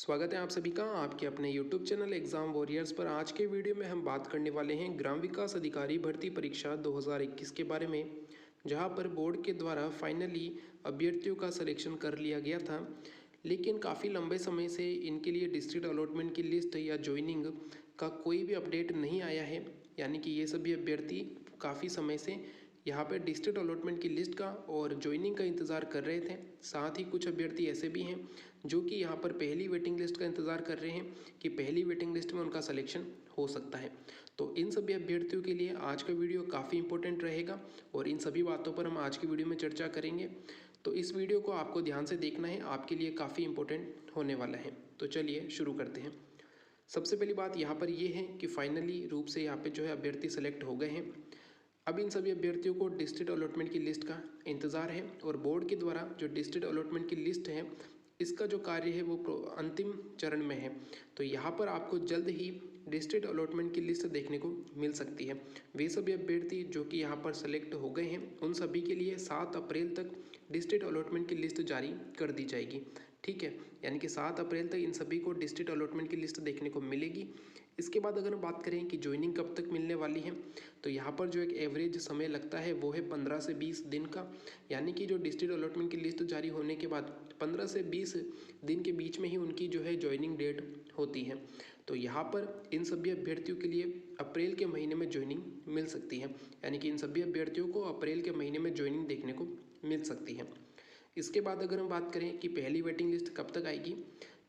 स्वागत है आप सभी का आपके अपने YouTube चैनल एग्ज़ाम वॉरियर्स पर। आज के वीडियो में हम बात करने वाले हैं ग्राम विकास अधिकारी भर्ती परीक्षा 2021 के बारे में, जहां पर बोर्ड के द्वारा फाइनली अभ्यर्थियों का सिलेक्शन कर लिया गया था। लेकिन काफ़ी लंबे समय से इनके लिए डिस्ट्रिक्ट अलॉटमेंट की लिस्ट या ज्वाइनिंग का कोई भी अपडेट नहीं आया है। यानी कि ये सभी अभ्यर्थी काफ़ी समय से यहाँ पे डिस्ट्रिक्ट अलॉटमेंट की लिस्ट का और ज्वाइनिंग का इंतज़ार कर रहे थे। साथ ही कुछ अभ्यर्थी ऐसे भी हैं जो कि यहाँ पर पहली वेटिंग लिस्ट का इंतज़ार कर रहे हैं कि पहली वेटिंग लिस्ट में उनका सिलेक्शन हो सकता है। तो इन सभी अभ्यर्थियों के लिए आज का वीडियो काफ़ी इंपॉर्टेंट रहेगा और इन सभी बातों पर हम आज की वीडियो में चर्चा करेंगे। तो इस वीडियो को आपको ध्यान से देखना है, आपके लिए काफ़ी इंपॉर्टेंट होने वाला है। तो चलिए शुरू करते हैं। सबसे पहली बात यहाँ पर ये है कि फाइनली रूप से यहाँ पे जो है अभ्यर्थी सेलेक्ट हो गए हैं। अब इन सभी अभ्यर्थियों को डिस्ट्रिक्ट अलॉटमेंट की लिस्ट का इंतज़ार है और बोर्ड के द्वारा जो डिस्ट्रिक्ट अलॉटमेंट की लिस्ट है इसका जो कार्य है वो अंतिम चरण में है। तो यहाँ पर आपको जल्द ही डिस्ट्रिक्ट अलॉटमेंट की लिस्ट देखने को मिल सकती है। वे सभी अभ्यर्थी जो कि यहाँ पर सेलेक्ट हो गए हैं उन सभी के लिए 7 अप्रैल तक डिस्ट्रिक्ट अलॉटमेंट की लिस्ट जारी कर दी जाएगी। ठीक है, यानी कि 7 अप्रैल तक इन सभी को डिस्ट्रिक्ट अलॉटमेंट की लिस्ट देखने को मिलेगी। इसके बाद अगर हम बात करें कि ज्वाइनिंग कब तक मिलने वाली है, तो यहाँ पर जो एक एवरेज समय लगता है वो है 15 से 20 दिन का। यानी कि जो डिस्ट्रिक्ट अलॉटमेंट की लिस्ट जारी होने के बाद 15 से 20 दिन के बीच में ही उनकी जो है ज्वाइनिंग डेट होती है। तो यहाँ पर इन सभी अभ्यर्थियों के लिए अप्रैल के महीने में ज्वाइनिंग मिल सकती है। यानी कि इन सभी अभ्यर्थियों को अप्रैल के महीने में ज्वाइनिंग देखने को मिल सकती है। इसके बाद अगर हम बात करें कि पहली वेटिंग लिस्ट कब तक आएगी,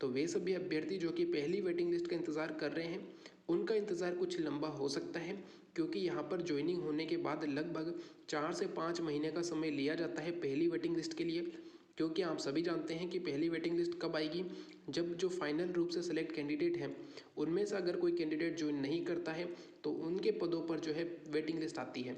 तो वे सभी अभ्यर्थी जो कि पहली वेटिंग लिस्ट का इंतज़ार कर रहे हैं उनका इंतज़ार कुछ लंबा हो सकता है, क्योंकि यहाँ पर ज्वाइनिंग होने के बाद लगभग 4 से 5 महीने का समय लिया जाता है पहली वेटिंग लिस्ट के लिए। क्योंकि आप सभी जानते हैं कि पहली वेटिंग लिस्ट कब आएगी, जब जो फाइनल रूप से सेलेक्ट कैंडिडेट हैं उनमें से अगर कोई कैंडिडेट ज्वाइन नहीं करता है तो उनके पदों पर जो है वेटिंग लिस्ट आती है।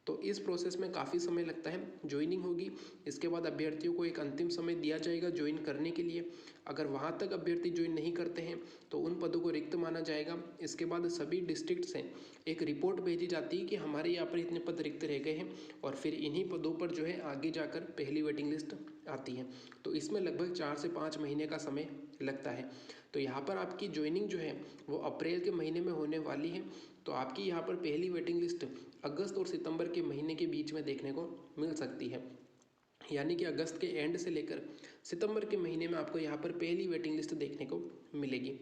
तो इस प्रोसेस में काफ़ी समय लगता है। ज्वाइनिंग होगी, इसके बाद अभ्यर्थियों को एक अंतिम समय दिया जाएगा ज्वाइन करने के लिए। अगर वहाँ तक अभ्यर्थी ज्वाइन नहीं करते हैं तो उन पदों को रिक्त माना जाएगा। इसके बाद सभी डिस्ट्रिक्ट से एक रिपोर्ट भेजी जाती है कि हमारे यहाँ पर इतने पद रिक्त रह गए हैं, और फिर इन्हीं पदों पर जो है आगे जाकर पहली वेटिंग लिस्ट आती है। तो इसमें लगभग 4 से 5 महीने का समय लगता है। तो यहाँ पर आपकी ज्वाइनिंग जो है वो अप्रैल के महीने में होने वाली है। तो आपकी यहाँ पर पहली वेटिंग लिस्ट अगस्त और सितंबर के महीने के बीच में देखने को मिल सकती है। यानी कि अगस्त के एंड से लेकर सितंबर के महीने में आपको यहाँ पर पहली वेटिंग लिस्ट देखने को मिलेगी।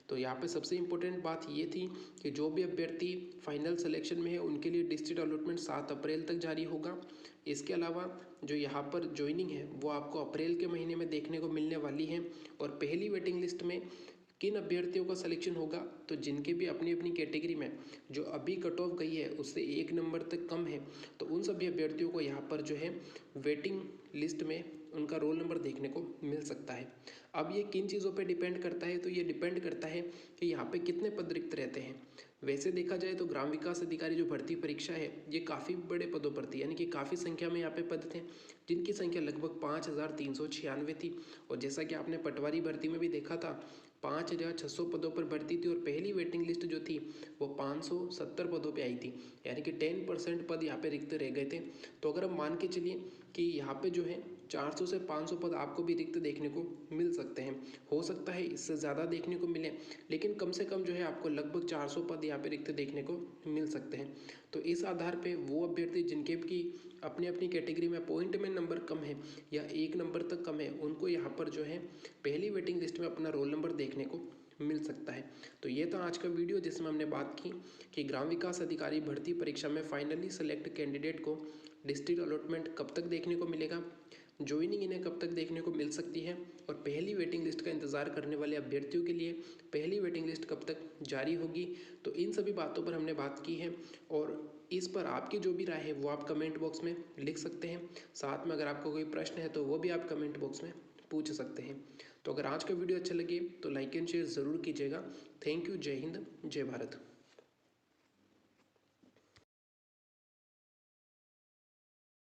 तो यहाँ पे सबसे इम्पोर्टेंट बात ये थी कि जो भी अभ्यर्थी फाइनल सिलेक्शन में है उनके लिए डिस्ट्रिक्ट अलॉटमेंट 7 अप्रैल तक जारी होगा। इसके अलावा जो यहाँ पर ज्वाइनिंग है वो आपको अप्रैल के महीने में देखने को मिलने वाली है। और पहली वेटिंग लिस्ट में किन अभ्यर्थियों का सिलेक्शन होगा, तो जिनके भी अपनी अपनी कैटेगरी में जो अभी कट ऑफ गई है उससे 1 नंबर तक कम है, तो उन सभी अभ्यर्थियों को यहाँ पर जो है वेटिंग लिस्ट में उनका रोल नंबर देखने को मिल सकता है। अब ये किन चीज़ों पे डिपेंड करता है, तो ये डिपेंड करता है कि यहाँ पे कितने पद रिक्त रहते हैं। वैसे देखा जाए तो ग्राम विकास अधिकारी जो भर्ती परीक्षा है ये काफ़ी बड़े पदों पर थी, यानी कि काफ़ी संख्या में यहाँ पे पद थे जिनकी संख्या लगभग 5396 थी। और जैसा कि आपने पटवारी भर्ती में भी देखा था 5600 पदों पर भर्ती थी और पहली वेटिंग लिस्ट जो थी वो 570 पदों पे आई थी। यानी कि 10% पद यहाँ पे रिक्त रह गए थे। तो अगर हम मान के चलिए कि यहाँ पे जो है 400 से 500 पद आपको भी रिक्त देखने को मिल सकते हैं। हो सकता है इससे ज़्यादा देखने को मिले, लेकिन कम से कम जो है आपको लगभग 400 पद यहाँ पे रिक्त देखने को मिल सकते हैं। तो इस आधार पे वो अभ्यर्थी जिनके की अपनी अपनी कैटेगरी में पॉइंट में नंबर कम है या 1 नंबर तक कम है, उनको यहाँ पर जो है पहली वेटिंग लिस्ट में अपना रोल नंबर देखने को मिल सकता है। तो ये था आज का वीडियो जिसमें हमने बात की कि ग्राम विकास अधिकारी भर्ती परीक्षा में फाइनली सेलेक्ट कैंडिडेट को डिस्ट्रिक्ट अलॉटमेंट कब तक देखने को मिलेगा, ज्वाइनिंग इन्हें कब तक देखने को मिल सकती है, और पहली वेटिंग लिस्ट का इंतजार करने वाले अभ्यर्थियों के लिए पहली वेटिंग लिस्ट कब तक जारी होगी। तो इन सभी बातों पर हमने बात की है और इस पर आपकी जो भी राय है वो आप कमेंट बॉक्स में लिख सकते हैं। साथ में अगर आपको कोई प्रश्न है तो वो भी आप कमेंट बॉक्स में पूछ सकते हैं। तो अगर आज का वीडियो अच्छा लगे तो लाइक एंड शेयर ज़रूर कीजिएगा। Thank you. जय हिंद, जय भारत।